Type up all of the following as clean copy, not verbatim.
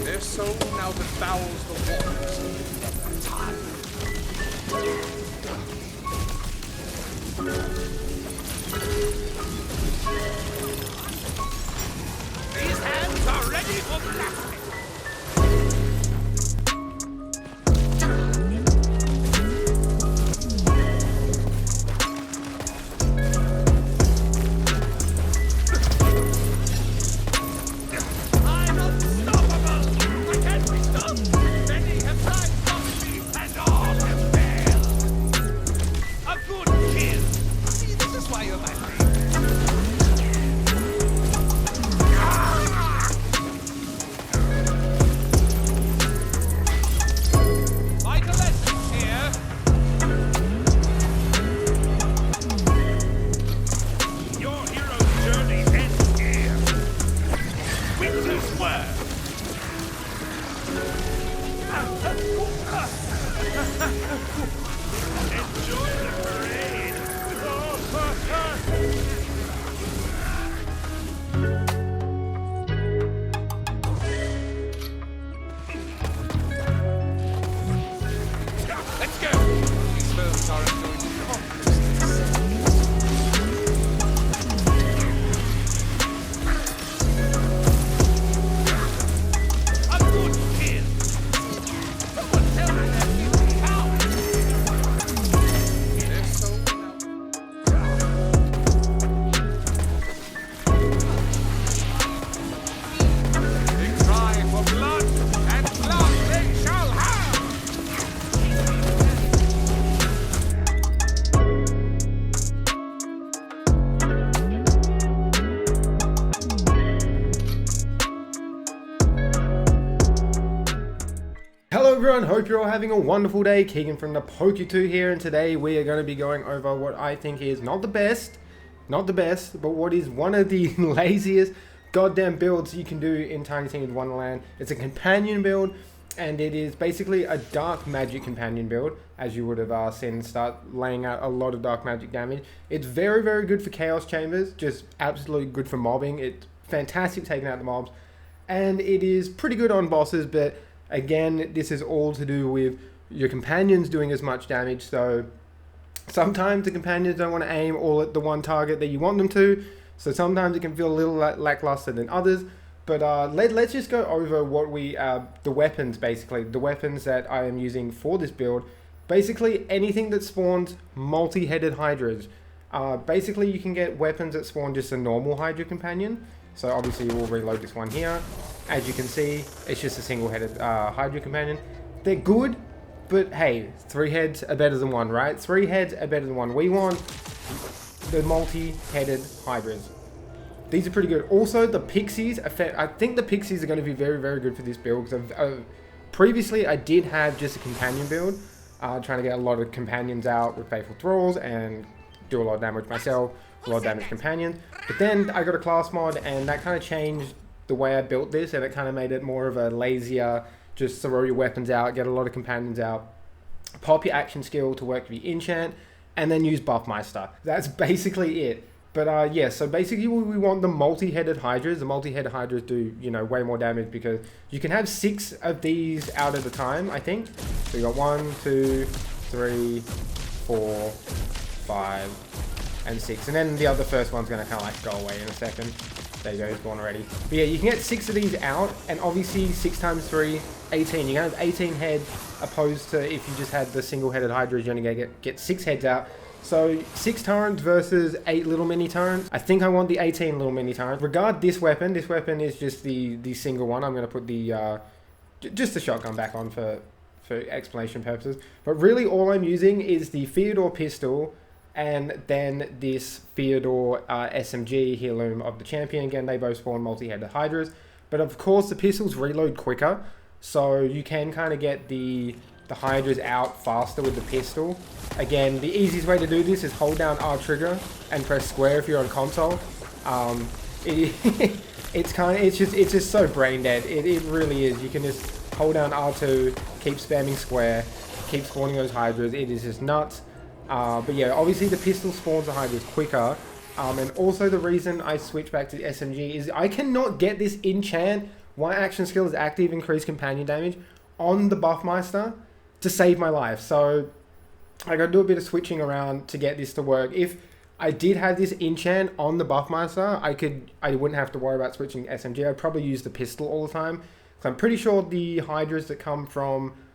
Their soul now devours the waters of time. These hands are ready for blasting. Hello everyone, hope you're all having a wonderful day. Keegan from the Poke2 here, and today we are going to be going over what I think is not the best, but what is one of the laziest goddamn builds you can do in Tiny Tina's Wonderland. It's a companion build, and it is basically a dark magic companion build, as you would have seen start laying out a lot of dark magic damage. It's very, very good for chaos chambers, just absolutely good for mobbing. It's fantastic taking out the mobs, and it is pretty good on bosses, but again, this is all to do with your companions doing as much damage, so sometimes the companions don't want to aim all at the one target that you want them to, so sometimes it can feel a little lackluster than others. But let's just go over what the weapons, basically, the weapons that I am using for this build. Basically, anything that spawns multi-headed hydras. Basically, you can get weapons that spawn just a normal hydra companion. So obviously we'll reload this one here. As you can see, it's just a single-headed hydra companion. They're good, but hey, 3 heads are better than 1, right? 3 heads are better than 1. We want the multi-headed hydras. These are pretty good. Also, the pixies, I think the pixies are going to be very, very good for this build, because previously I did have just a companion build, trying to get a lot of companions out with Faithful Thralls and do a lot of damage myself, a lot of damage companions. But then I got a class mod, and that kind of changed the way I built this, and it kind of made it more of a lazier, just throw your weapons out, get a lot of companions out, pop your action skill to work with your enchant, and then use Buffmeister. That's basically it. But yeah, so basically we want the multi-headed hydras. The multi-headed hydras do, you know, way more damage, because you can have 6 of these out at a time, I think. So you got 1, 2, 3, 4, 5, and 6. And then the first one's going to kind of like go away in a second. There you go, it's gone already. But yeah, you can get 6 of these out, and obviously 6 times 3, 18. You're going to have 18 heads, opposed to if you just had the single-headed hydras, you're only going to get 6 heads out. So 6 turrets versus 8 little mini turrets. I think I want the 18 little mini turrets. Regard this weapon. This weapon is just the single one. I'm going to put the just the shotgun back on for explanation purposes. But really all I'm using is the Theodore pistol, and then this Theodore SMG heirloom of the champion. Again, they both spawn multi-headed hydras. But of course the pistols reload quicker, so you can kind of get the hydras out faster with the pistol. Again, the easiest way to do this is hold down R trigger and press square if you're on console. It's just so brain dead. It really is. You can just hold down R2, keep spamming square, keep spawning those hydras. It is just nuts. But yeah, obviously the pistol spawns the hydras quicker, And also the reason I switched back to the SMG is I cannot get this enchant, while action skill is active, increase companion damage, on the Buffmeister to save my life. So I gotta do a bit of switching around to get this to work. If I did have this enchant on the Buffmeister, I wouldn't have to worry about switching SMG. I'd probably use the pistol all the time. So I'm pretty sure the Hydras that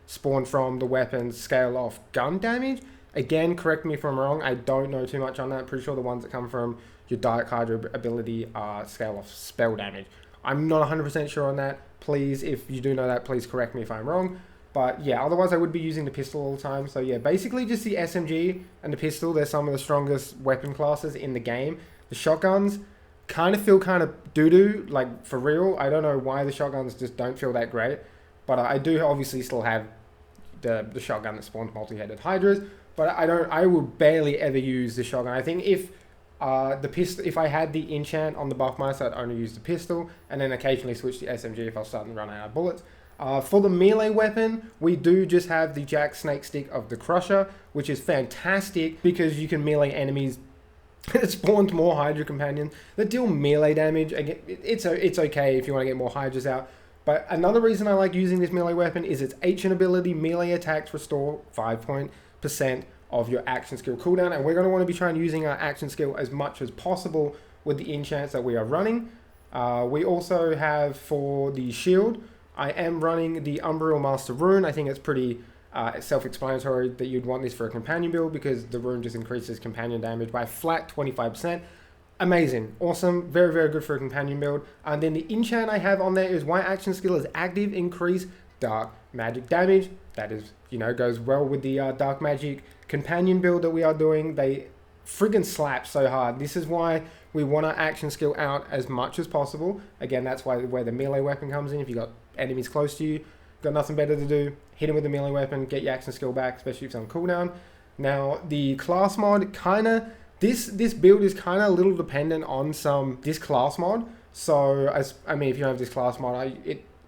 spawn from the weapons scale off gun damage. Again, correct me if I'm wrong. I don't know too much on that. I'm pretty sure the ones that come from your Dark Hydra ability scale off spell damage. I'm not 100% sure on that. Please, if you do know that, please correct me if I'm wrong. But yeah, otherwise I would be using the pistol all the time. So yeah, basically just the SMG and the pistol, they're some of the strongest weapon classes in the game. The shotguns kind of feel kind of doo-doo, like for real. I don't know why the shotguns just don't feel that great. But I do obviously still have the shotgun that spawns multi-headed Hydras. But I will barely ever use the shotgun. I think if if I had the enchant on the Buffmeister, I'd only use the pistol, and then occasionally switch to SMG if I was starting to run out of bullets. For the melee weapon, we do just have the Jack Snake Stick of the Crusher, which is fantastic because you can melee enemies. It spawns more Hydra companions that deal melee damage. Again, it's okay if you want to get more Hydras out. But another reason I like using this melee weapon is its ancient ability. Melee attacks restore 5% of your action skill cooldown, and we're going to want to be trying using our action skill as much as possible with the enchants that we are running. We also have for the shield, I am running the Umbral Master Rune. I think it's pretty self-explanatory that you'd want this for a companion build because the rune just increases companion damage by flat 25%. Amazing, awesome, very, very good for a companion build. And then the enchant I have on there is why action skill is active, increase dark magic damage. That is, goes well with the dark magic companion build that we are doing. They friggin' slap so hard. This is why we want our action skill out as much as possible. Again, that's where the melee weapon comes in. If you got enemies close to you, got nothing better to do, hit them with the melee weapon, get your action skill back, especially if it's on cooldown. Now, the class mod this build is kind of a little dependent on this class mod. So, I mean, if you don't have this class mod,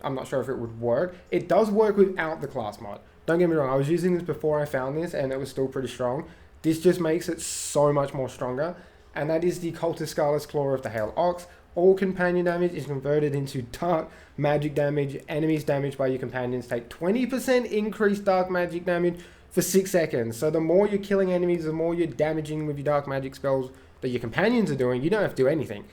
I'm not sure if it would work. It does work without the class mod. Don't get me wrong, I was using this before I found this and it was still pretty strong. This just makes it so much more stronger. And that is the Cultist Scarlet's Claw of the Hail Ox. All companion damage is converted into dark magic damage. Enemies damaged by your companions take 20% increased dark magic damage for 6 seconds. So the more you're killing enemies, the more you're damaging with your dark magic spells that your companions are doing. You don't have to do anything.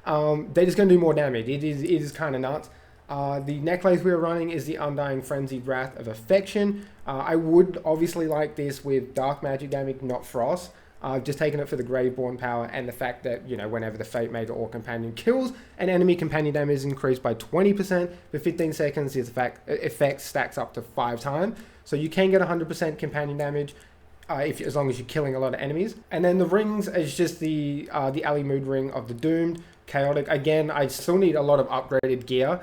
They're just going to do more damage. It is kind of nuts. The necklace we're running is the Undying Frenzied Wrath of Affection. I would obviously like this with dark magic damage, not frost. I've just taken it for the Graveborn power and the fact that, whenever the Fate Mage or companion kills, an enemy companion damage is increased by 20% for 15 seconds. The effect stacks up to 5 times. So you can get 100% companion damage as long as you're killing a lot of enemies. And then the rings is just the Ali Mood Ring of the Doomed. Chaotic. Again, I still need a lot of upgraded gear.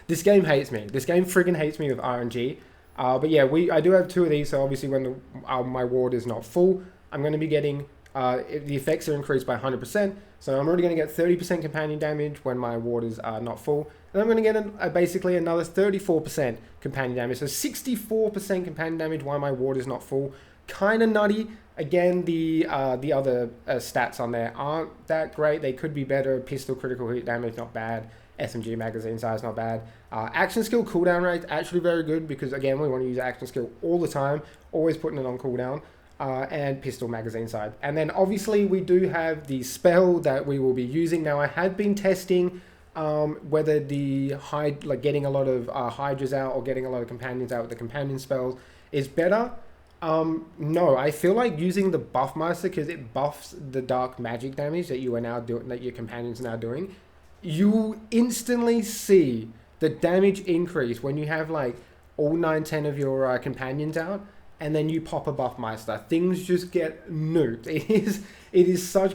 This game hates me. This game friggin' hates me with RNG. But yeah, I do have 2 of these, so obviously when my ward is not full, I'm going to be getting, the effects are increased by 100%, so I'm already going to get 30% companion damage when my ward is not full, and I'm going to get basically another 34% companion damage, so 64% companion damage while my ward is not full. Kind of nutty. Again, the other stats on there aren't that great. They could be better. Pistol critical hit damage, not bad. SMG magazine size, not bad. Action skill cooldown rate, actually very good because, again, we want to use action skill all the time, always putting it on cooldown. And pistol magazine side. And then obviously we do have the spell that we will be using. Now I have been testing whether getting a lot of Hydras out or getting a lot of companions out with the companion spells is better. No, I feel like using the Buffmeister because it buffs the dark magic damage that your companions are now doing. You instantly see the damage increase when you have like all 9-10 of your companions out. And then you pop a Buffmeister. Things just get nuked. It is so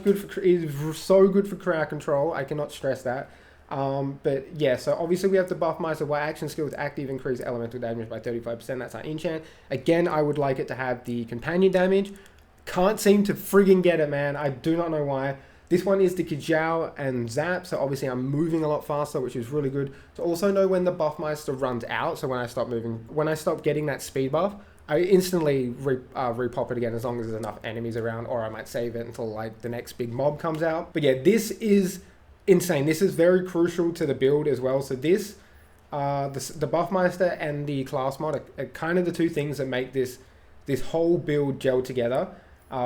good for crowd control. I cannot stress that. But yeah, so obviously we have the Buffmeister where action skill is active, increase elemental damage by 35%. That's our enchant. Again, I would like it to have the companion damage. Can't seem to friggin' get it, man. I do not know why. This one is the Kijao and Zap, so obviously I'm moving a lot faster, which is really good. To also know when the Buffmeister runs out, so when I stop getting that speed buff, I instantly repop it again as long as there's enough enemies around, or I might save it until like the next big mob comes out. But yeah, this is insane. This is very crucial to the build as well. So this, the Buffmeister and the class mod are kind of the two things that make this whole build gel together.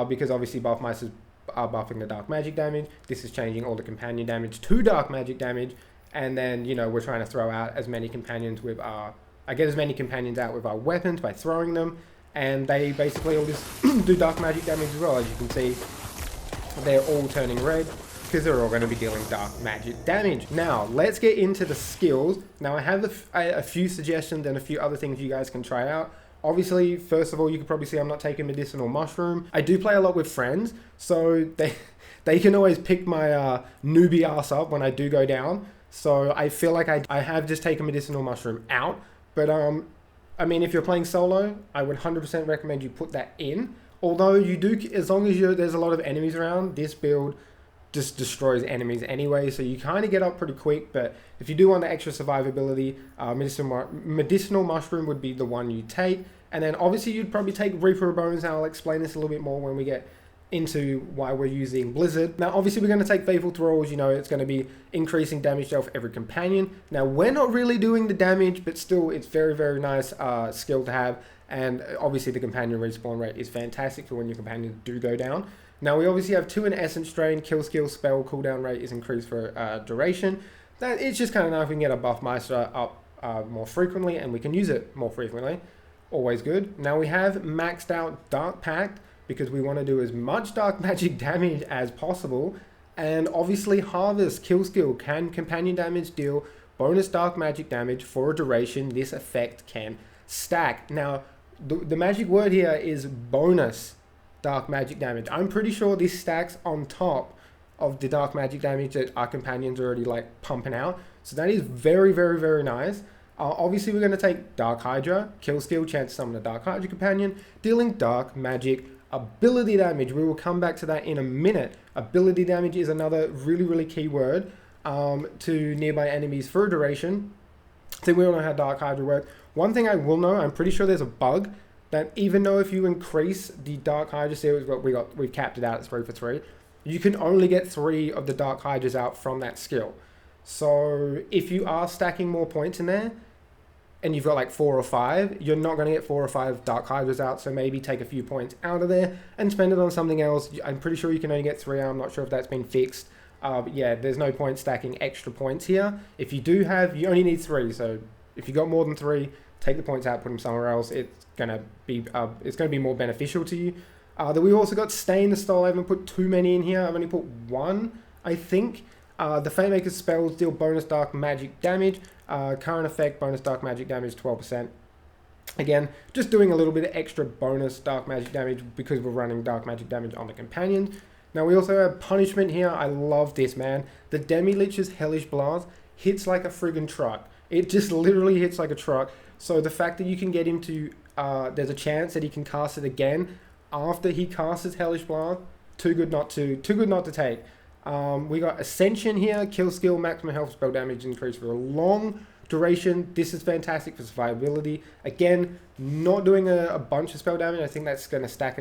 Because obviously Buffmeisters are buffing the dark magic damage. This is changing all the companion damage to dark magic damage. And then, you know, we're trying to throw out as many companions with our... I get as many companions out with our weapons by throwing them, and they basically all just do dark magic damage as well. As you can see, they're all turning red because they're all going to be dealing dark magic damage. Now, let's get into the skills. Now, I have a few suggestions and a few other things you guys can try out. Obviously, first of all, you can probably see I'm not taking medicinal mushroom. I do play a lot with friends, so they can always pick my newbie ass up when I do go down. So I feel like I have just taken medicinal mushroom out. But, I mean, if you're playing solo, I would 100% recommend you put that in. Although you do, as long as there's a lot of enemies around, this build just destroys enemies anyway. So you kind of get up pretty quick. But if you do want the extra survivability, medicinal mushroom would be the one you take. And then obviously you'd probably take Reaper of Bones. And I'll explain this a little bit more when we get into why we're using Blizzard. Now obviously we're going to take Faithful Thralls. You know, it's going to be increasing damage dealt for every companion. Now we're not really doing the damage, but still it's very, very nice skill to have. And obviously the companion respawn rate is fantastic for when your companions do go down. Now we obviously have 2 in Essence Drain. Kill skill spell cooldown rate is increased for duration. That it's just kind of nice if we can get a Buffmeister up more frequently, and we can use it more frequently. Always good. Now we have maxed out Dark Pact, because we want to do as much dark magic damage as possible. And obviously Harvest kill skill can companion damage deal bonus dark magic damage for a duration. This effect can stack. Now the magic word here is bonus dark magic damage. I'm pretty sure this stacks on top of the dark magic damage that our companions are already like pumping out. So that is very, very, very nice. Obviously we're going to take Dark Hydra, kill skill, chance to summon a Dark Hydra companion, dealing dark magic ability damage. We will come back to that in a minute. Ability damage is another really, really key word to nearby enemies for a duration. So we all know how Dark Hydra works. One thing I will know, I'm pretty sure there's a bug that even though if you increase the Dark Hydra series, what we've capped it out at 3 for 3, you can only get 3 of the Dark Hydras out from that skill. So if you are stacking more points in there, and you've got like 4 or 5, you're not going to get 4 or 5 Dark Hydras out, so maybe take a few points out of there and spend it on something else. I'm pretty sure you can only get 3, I'm not sure if that's been fixed. But yeah, there's no point stacking extra points here. If you do have, you only need 3, so if you got more than 3, take the points out, put them somewhere else. It's going to be more beneficial to you. Then we also got Stay in the Stall. I haven't put too many in here, I've only put 1, I think. The Fatemaker's spells deal bonus dark magic damage. Current effect, bonus dark magic damage 12%. Again, just doing a little bit of extra bonus dark magic damage because we're running dark magic damage on the companions. Now we also have Punishment here. I love this, man. The Demi-Lich's Hellish Blast hits like a friggin' truck. It just literally hits like a truck. So the fact that you can get him to, there's a chance that he can cast it again after he casts his Hellish Blast. Too good not to take. We got Ascension here, kill skill, maximum health, spell damage increase for a long duration. This is fantastic for survivability. Again, not doing a bunch of spell damage. I think that's going to stack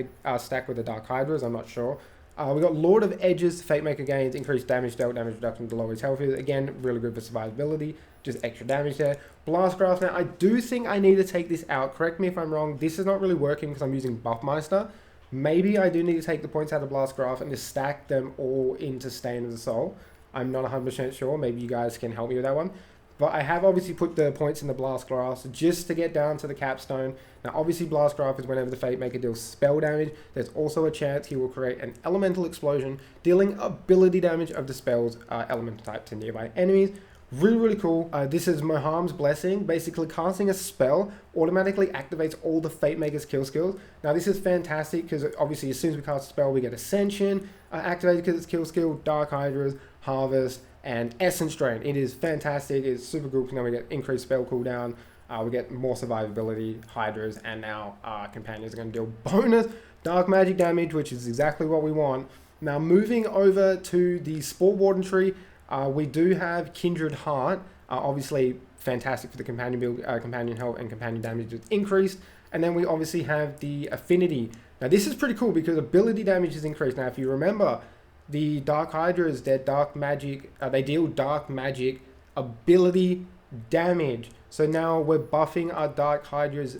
with the Dark Hydras, I'm not sure. We got Lord of Edges, Fatemaker gains, increased damage dealt, damage reduction to lower his health. Again, really good for survivability, just extra damage there. Blast Graph, now I do think I need to take this out. Correct me if I'm wrong, this is not really working because I'm using Buffmeister. Maybe I do need to take the points out of Blast Graph and just stack them all into Stain of the Soul. I'm not 100% sure. Maybe you guys can help me with that one. But I have obviously put the points in the Blast Graph just to get down to the capstone. Now obviously Blast Graph is whenever the Fatemaker deals spell damage. There's also a chance he will create an elemental explosion, dealing ability damage of the spell's elemental type to nearby enemies. Really, really cool. This is Moham's Blessing. Basically, casting a spell automatically activates all the Fatemaker's kill skills. Now, this is fantastic because obviously as soon as we cast a spell, we get Ascension activated because it's kill skill, Dark Hydras, Harvest, and Essence Drain. It is fantastic. It's super good because now we get increased spell cooldown. We get more survivability, Hydras, and now our companions are going to deal bonus dark magic damage, which is exactly what we want. Now, moving over to the Spore Warden tree, we do have Kindred Heart, obviously fantastic for the companion build, companion health and companion damage is increased. And then we obviously have the affinity. Now this is pretty cool because ability damage is increased. Now if you remember, the Dark Hydras, they're dark magic, they deal dark magic ability damage. So now we're buffing our Dark Hydra's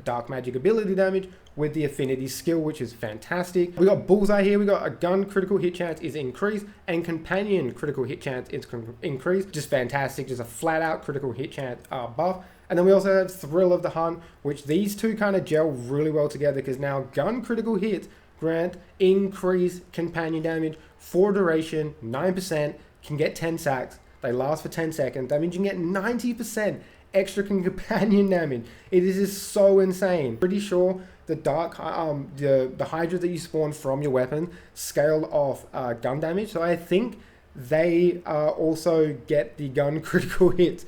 dark magic ability damage with the affinity skill, which is fantastic. We got bullseye here. We got a gun critical hit chance is increased and companion critical hit chance is increased. Just fantastic. Just a flat out critical hit chance buff. And then we also have Thrill of the Hunt, which these two kind of gel really well together because now gun critical hits grant increased companion damage for duration, 9%, can get 10 sacks. They last for 10 seconds. That means you can get 90% extra companion damage. It is just so insane. Pretty sure the the Hydra that you spawn from your weapon scaled off gun damage. So I think they also get the gun critical hits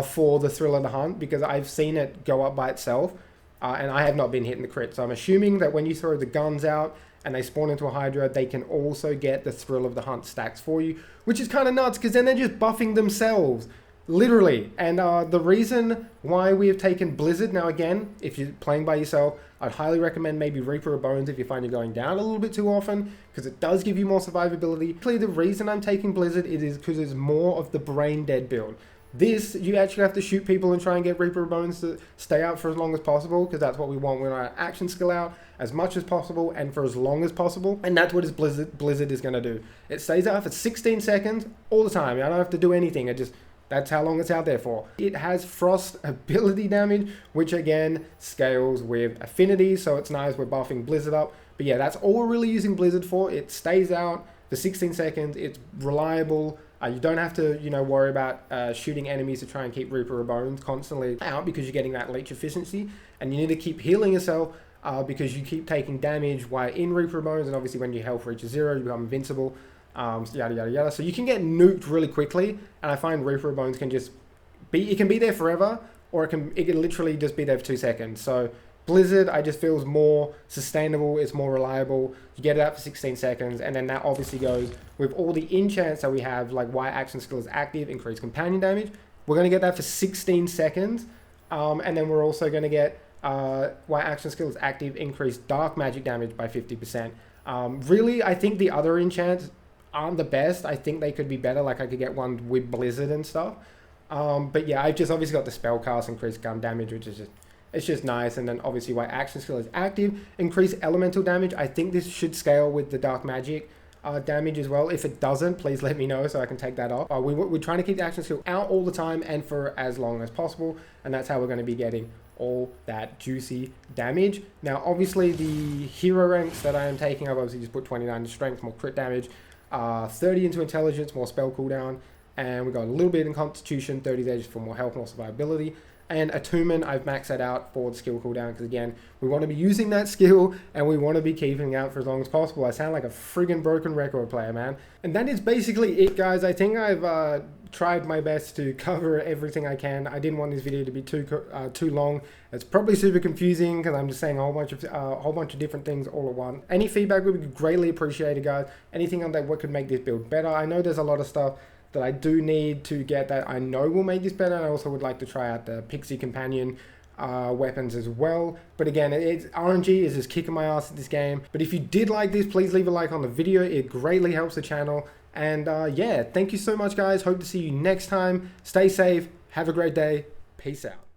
for the Thrill of the Hunt because I've seen it go up by itself and I have not been hitting the crit. So I'm assuming that when you throw the guns out and they spawn into a Hydra, they can also get the Thrill of the Hunt stacks for you, which is kind of nuts because then they're just buffing themselves, literally. And the reason why we have taken Blizzard, now again, if you're playing by yourself, I'd highly recommend maybe Reaper of Bones if you find you're going down a little bit too often, because it does give you more survivability. The reason I'm taking Blizzard is because it's more of the brain dead build. This, you actually have to shoot people and try and get Reaper of Bones to stay out for as long as possible, because that's what we want. We want our action skill out as much as possible and for as long as possible. And that's what Blizzard is going to do. It stays out for 16 seconds all the time. I don't have to do anything. That's how long it's out there for. It has Frost ability damage, which again scales with affinity. So it's nice. We're buffing Blizzard up. But yeah, that's all we're really using Blizzard for. It stays out for 16 seconds. It's reliable. You don't have to, worry about shooting enemies to try and keep Reaper of Bones constantly out because you're getting that leech efficiency. And you need to keep healing yourself because you keep taking damage while in Reaper of Bones. And obviously when your health reaches 0, you become invincible. Yada, yada, yada. So you can get nuked really quickly. And I find Reaper of Bones can just it can be there forever, or it can literally just be there for 2 seconds. So Blizzard, I just feels more sustainable, it's more reliable. You get it out for 16 seconds, and then that obviously goes with all the enchants that we have, like Y action skill is active, increased companion damage. We're going to get that for 16 seconds, and then we're also going to get Y action skill is active, increased dark magic damage by 50%. Really, I think the other enchants aren't the best. I think they could be better, like I could get one with Blizzard and stuff. But yeah, I've just obviously got the spellcast, increased gun damage, which is it's just nice. And then obviously Y action skill is active, increased elemental damage. I think this should scale with the dark magic damage as well. If it doesn't, please let me know so I can take that off. We're trying to keep the action skill out all the time and for as long as possible. And that's how we're going to be getting all that juicy damage. Now, obviously the hero ranks that I am taking, I've obviously just put 29 to strength, more crit damage, 30 into intelligence, more spell cooldown. And we got a little bit in constitution, 30 there just for more health, more survivability. And attunement, I've maxed that out for the skill cooldown because again, we want to be using that skill and we want to be keeping it out for as long as possible. I sound like a friggin' broken record player, man. And that is basically it, guys. I think I've tried my best to cover everything I can. I didn't want this video to be too long. It's probably super confusing because I'm just saying a whole bunch of different things all at once. Any feedback would be greatly appreciated, guys. Anything on that what could make this build better. I know there's a lot of stuff that I do need to get that I know will make this better. And I also would like to try out the Pixie Companion weapons as well. But again, RNG is just kicking my ass at this game. But if you did like this, please leave a like on the video. It greatly helps the channel. And yeah, thank you so much, guys. Hope to see you next time. Stay safe. Have a great day. Peace out.